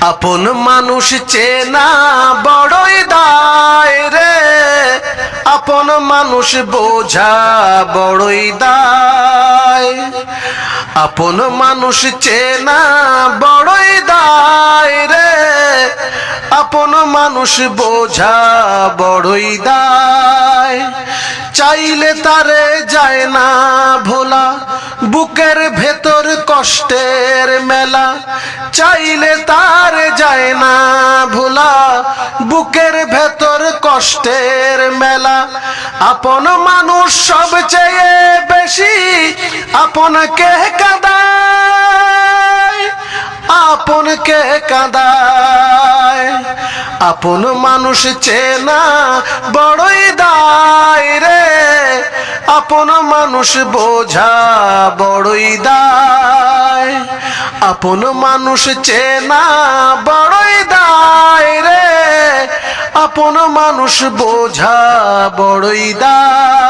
আপন মানুষ চেনা বড়ই দায় রে, আপন মানুষ বোঝা বড়ই দায়। আপন মানুষ চেনা বড়ই দায় রে, আপন মানুষ বোঝা বড়ই দায়। চাইলে তারে যায় না ভোলা, বুকের ভেতর কষ্টের মেলা। চাইলে তারে যায় না ভোলা, বুকের ভেতর কষ্টের মেলা। আপন মানুষ সবচেয়ে বেশি আপনকে কাঁদায়, আপনকে কাঁদায়। আপন মানুষ চেনা বড়ই দায় রে, আপন মানুষ বোঝা বড়ই দায়। আপন মানুষ চেনা বড়ই দায় রে, আপন মানুষ বোঝা বড়ই দায়।